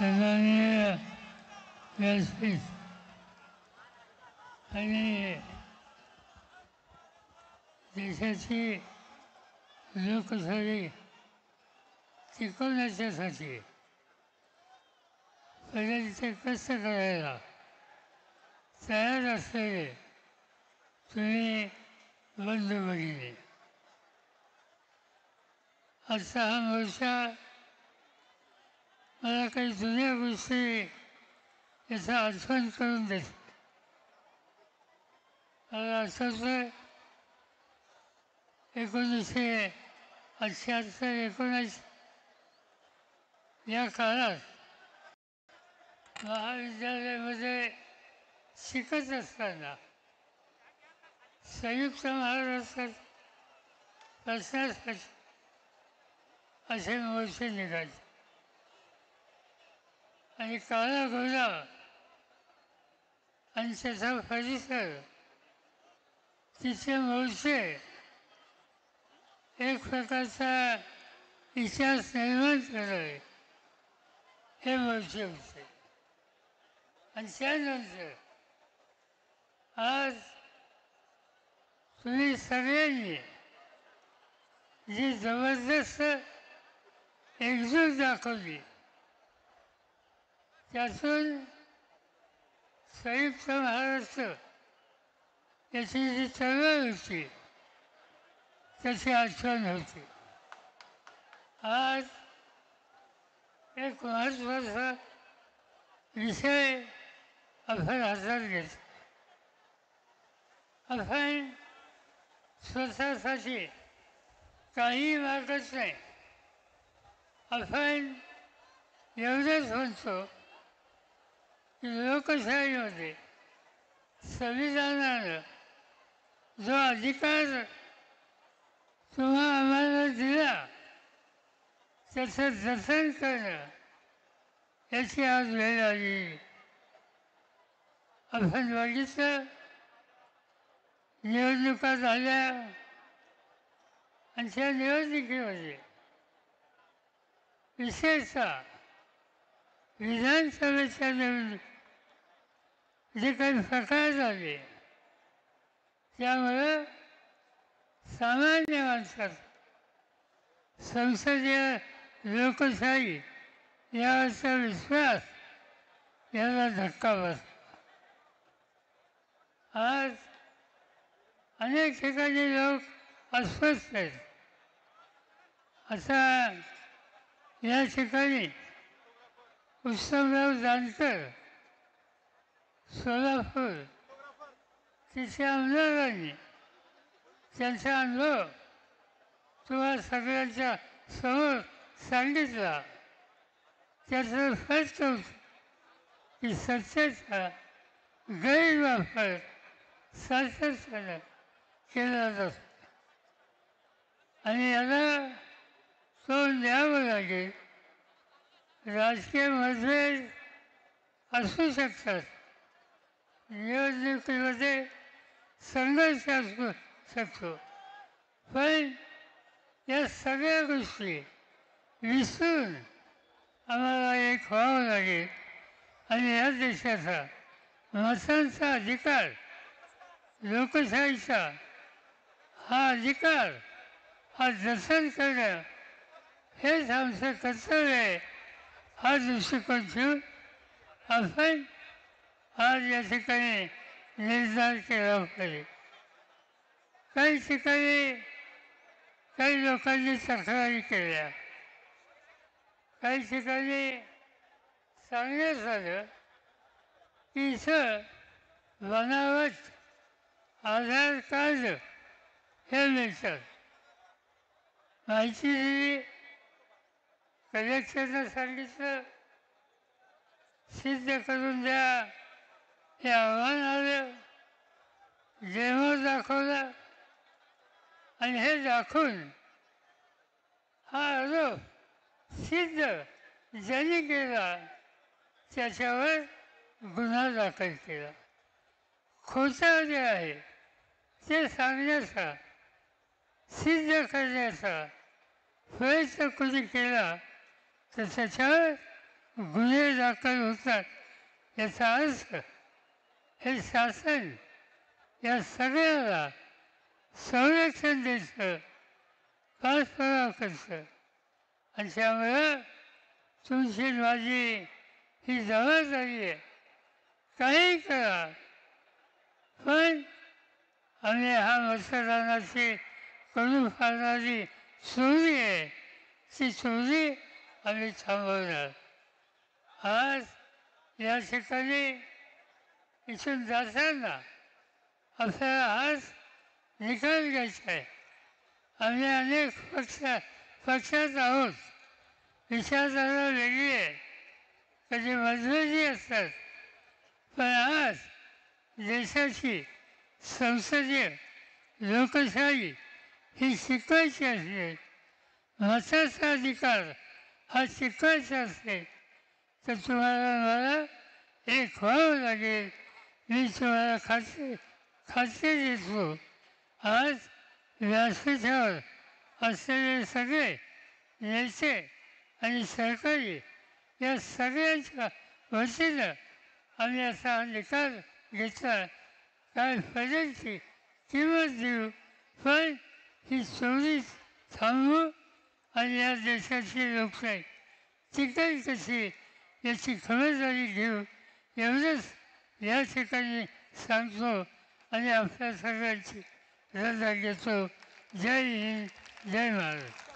सन्माननीय व्यासपीठ आणि देशाची लोकशाही टिकवण्याच्यासाठी पहिले तिथे कष्ट करायला तयार असलेले तुम्ही बंधू भगिनी, आजचा हा मोर्चा मला काही जुन्या गोष्टी याचा आठवण करून देतो. मला आठवतं 1978-19 या काळात महाविद्यालयामध्ये शिकत असताना संयुक्त महाराष्ट्रात बसण्यासाठी असे मोर्चे निघाले आणि काळा घोडा आणि त्याचा परिसर तिचे मोर्चे एक प्रकारचा इतिहास निर्माण करावे हे मोर्चे होते. आणि त्यानंतर आज तुम्ही सगळ्यांनी जी जबरदस्त एकजूट दाखवली त्यातून संयुक्त महाराष्ट्र याची जी चळवळ होती त्याची आठवण होती. आज एक महत्त्वाचा विषय आपण हातात घेतो. आपण स्वतःसाठी काही मागत नाही. आपण एवढंच म्हणतो की लोकशाहीमध्ये संविधानानं जो अधिकार तुम्हा आम्हाला दिला त्याचं जतन करणं याची आज वेळ आली. आपण बघितलं निवडणुका झाल्या आणि त्या निवडणुकीमध्ये विशेषतः विधानसभेच्या निवडणूक जे काही प्रकार झाले त्यामुळं सामान्य माणसात संसदीय लोकशाही यावरचा विश्वास याला धक्का बसला. आज अनेक ठिकाणी लोक अस्वस्थ आहेत. आता या ठिकाणी उत्तमराव जानकर सोलापूर तिथल्या आमदारांनी त्यांचा अनुभव तुम्हाला सगळ्यांच्या समोर सांगितला. त्याचं स्पष्ट होतं की सत्तेचा गैरवापर सातत्यानं केला जातो आणि याला तोंड द्यावं लागेल. राजकीय मतभेद असू शकतात, निवडणुकीमध्ये संघर्ष असू शकतो, पण या सगळ्या गोष्टी विसरून आम्हाला एक व्हावं लागेल आणि या देशाचा मतांचा अधिकार, लोकशाहीचा हा अधिकार हा जतन करणं हेच आमचं कर्तव्य आहे. हा दृष्टिकोन ठेवून आपण आज या ठिकाणी निर्धार केला पाहिजे. काही ठिकाणी काही लोकांनी तक्रारी केल्या, काही ठिकाणी सांगण्यात आलं की इथं बनावट आधार कार्ड हे मिळतात. माहिती दिली, कलेक्टरनं सांगितलं सिद्ध करून द्या, हे आव्हान आलं, डेमो दाखवला आणि हे दाखवून हा आरोप सिद्ध ज्यांनी केला त्याच्यावर गुन्हा दाखल केला. खोटं जे आहे ते सांगण्याचा, सिद्ध करण्याचा प्रयत्न कोणी केला तर त्याच्यावर गुन्हे दाखल होतात. याचा अर्थ हे शासन या सगळ्याला संरक्षण देतं, पाठपुरावा करतं. आणि त्यामुळं तुमची माझी ही जबाबदारी आहे. काही करा, पण आम्ही हा मतदानाची करून फाडणारी चोरी आहे, ती चोरी आम्ही थांबवणार. आज या ठिकाणी इथून जाताना आपल्याला आज निकाल घ्यायचा आहे. आम्ही अनेक पक्षात आहोत, विचारधारा वेगळी आहे, कधी मतभेदी असतात, पण आज देशाची संसदीय लोकशाही ही शिकवायची असते, मताचा अधिकार हा शिकवायचा असते, तर तुम्हाला मला एक व्हावं लागेल. मी तुम्हाला खात्री देतो. आज व्यासपीठावर असलेले सगळे नेते आणि सरकारी या सगळ्यांच्या वतीनं आम्ही असा निकाल घेतला. काय पर्यंतची किंमत देऊ, पण ही चोरी थांबवू आणि या देशाची लोकशाही टिकेल कशी याची खबरदारी घेऊ, एवढंच या ठिकाणी सांगतो आणि आपल्या सगळ्यांची रजा घेतो. जय हिंद, जय महाराष्ट्र.